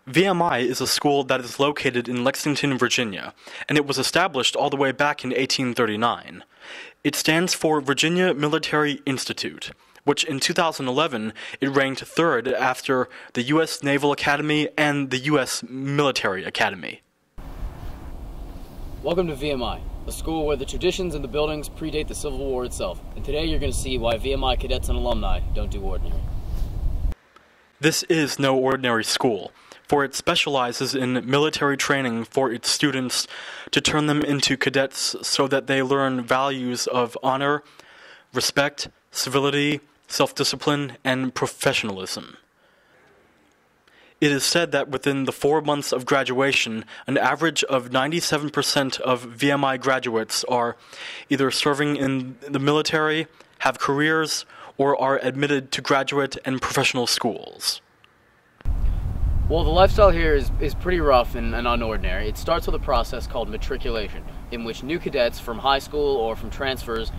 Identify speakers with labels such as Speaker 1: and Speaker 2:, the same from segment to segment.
Speaker 1: VMI is a school that is located in Lexington, Virginia, and it was established all the way back in 1839. It stands for Virginia Military Institute, which in 2011 it ranked third after the U.S. Naval Academy and the U.S. Military Academy.
Speaker 2: Welcome to VMI, a school where the traditions and the buildings predate the Civil War itself. And today you're going to see why VMI cadets and alumni don't do ordinary.
Speaker 1: This is no ordinary school, for it specializes in military training for its students to turn them into cadets so that they learn values of honor, respect, civility, self-discipline, and professionalism. It is said that within the 4 months of graduation, an average of 97% of VMI graduates are either serving in the military, have careers, or are admitted to graduate and professional schools.
Speaker 2: Well, the lifestyle here is pretty rough and unordinary. It starts with a process called matriculation, in which new cadets from high school or from transfers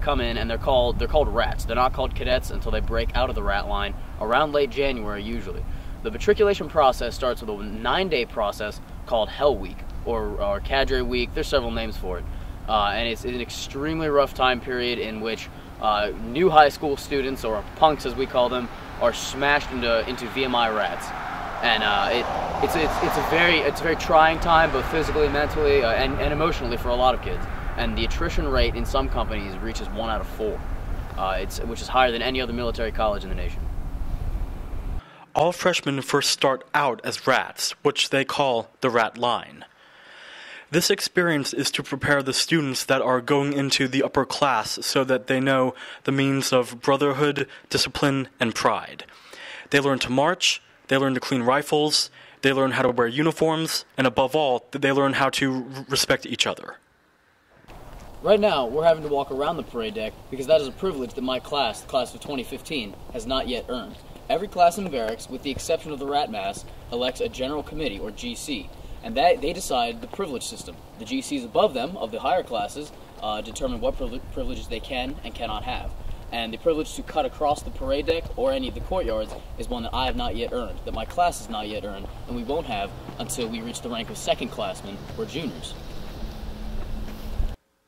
Speaker 2: come in, and they're called rats. They're not called cadets until they break out of the rat line around late January usually. The matriculation process starts with a 9-day process called Hell Week or Cadre Week. There's several names for it, and it's an extremely rough time period in which new high school students, or punks as we call them, are smashed into VMI rats. And it's a very trying time, both physically, mentally, and emotionally for a lot of kids. And the attrition rate in some companies reaches 1 out of 4, which is higher than any other military college in the nation.
Speaker 1: All freshmen first start out as rats, which they call the Ratline. This experience is to prepare the students that are going into the upper class so that they know the means of brotherhood, discipline, and pride. They learn to march, they learn to clean rifles, they learn how to wear uniforms, and above all, they learn how to respect each other.
Speaker 2: Right now, we're having to walk around the parade deck because that is a privilege that my class, the class of 2015, has not yet earned. Every class in barracks, with the exception of the rat mass, elects a general committee, or GC, and they decide the privilege system. The GCs above them, of the higher classes, determine what privileges they can and cannot have. And the privilege to cut across the parade deck or any of the courtyards is one that I have not yet earned, that my class has not yet earned, and we won't have until we reach the rank of second-classmen or juniors.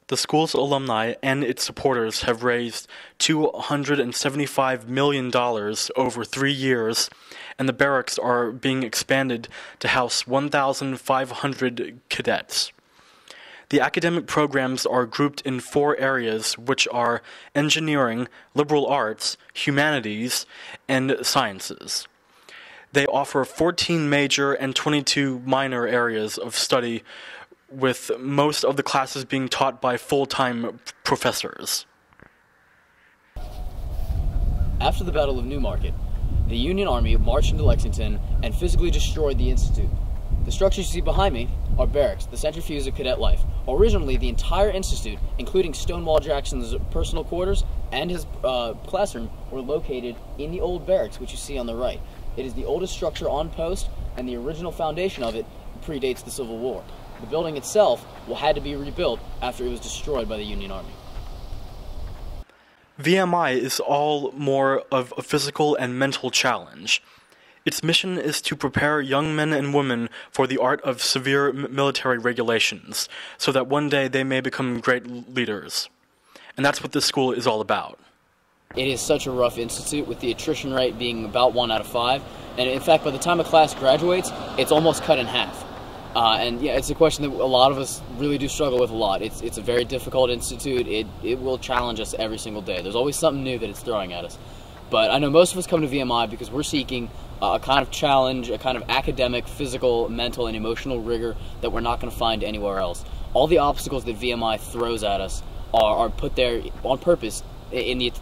Speaker 1: The school's alumni and its supporters have raised $275 million over 3 years, and the barracks are being expanded to house 1,500 cadets. The academic programs are grouped in 4 areas, which are engineering, liberal arts, humanities, and sciences. They offer 14 major and 22 minor areas of study, with most of the classes being taught by full-time professors.
Speaker 2: After the Battle of Newmarket, the Union Army marched into Lexington and physically destroyed the Institute. The structures you see behind me are barracks, the centrifuge of cadet life. Originally, the entire institute, including Stonewall Jackson's personal quarters and his classroom, were located in the old barracks, which you see on the right. It is the oldest structure on post, and the original foundation of it predates the Civil War. The building itself had to be rebuilt after it was destroyed by the Union Army.
Speaker 1: VMI is all more of a physical and mental challenge. Its mission is to prepare young men and women for the art of severe military regulations, so that one day they may become great leaders. And that's what this school is all about.
Speaker 2: It is such a rough institute, with the attrition rate being about 1 out of 5. And in fact, by the time a class graduates, it's almost cut in half. And yeah, it's a question that a lot of us really do struggle with a lot. It's a very difficult institute. It will challenge us every single day. There's always something new that it's throwing at us. But I know most of us come to VMI because we're seeking a kind of challenge, a kind of academic, physical, mental, and emotional rigor that we're not going to find anywhere else. All the obstacles that VMI throws at us are put there on purpose in the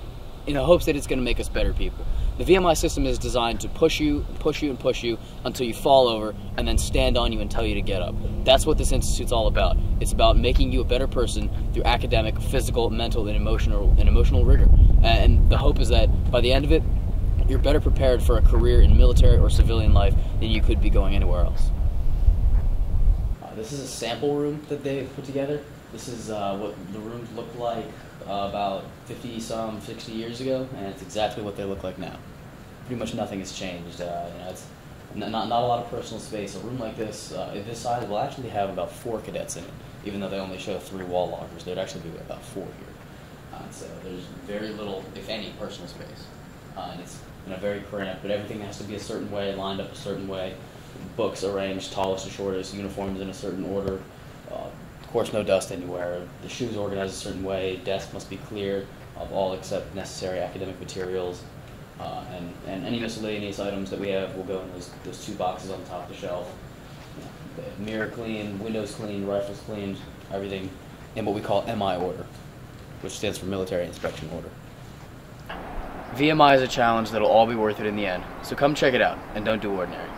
Speaker 2: hopes that it's going to make us better people. The VMI system is designed to push you and push you and push you until you fall over and then stand on you and tell you to get up. That's what this institute's all about. It's about making you a better person through academic, physical, mental, and emotional rigor. And the hope is that by the end of it, you're better prepared for a career in military or civilian life than you could be going anywhere else. This is a sample room that they've put together. This is what the rooms looked like about 60 years ago, and it's exactly what they look like now. Pretty much nothing has changed. It's Not a lot of personal space. A room like this, this size, will actually have about 4 cadets in it, even though they only show 3 wall lockers. There'd actually be about 4 here. So there's very little, if any, personal space. And it's very cramped, but everything has to be a certain way, lined up a certain way. Books arranged tallest to shortest, uniforms in a certain order. Of course, no dust anywhere. The shoes organized a certain way. Desk must be clear of all except necessary academic materials. And any miscellaneous items that we have will go in those 2 boxes on top of the shelf. Mirror clean, windows clean, rifles cleaned, everything in what we call MI order, which stands for Military Inspection Order. VMI is a challenge that'll all be worth it in the end, so come check it out, and don't do ordinary.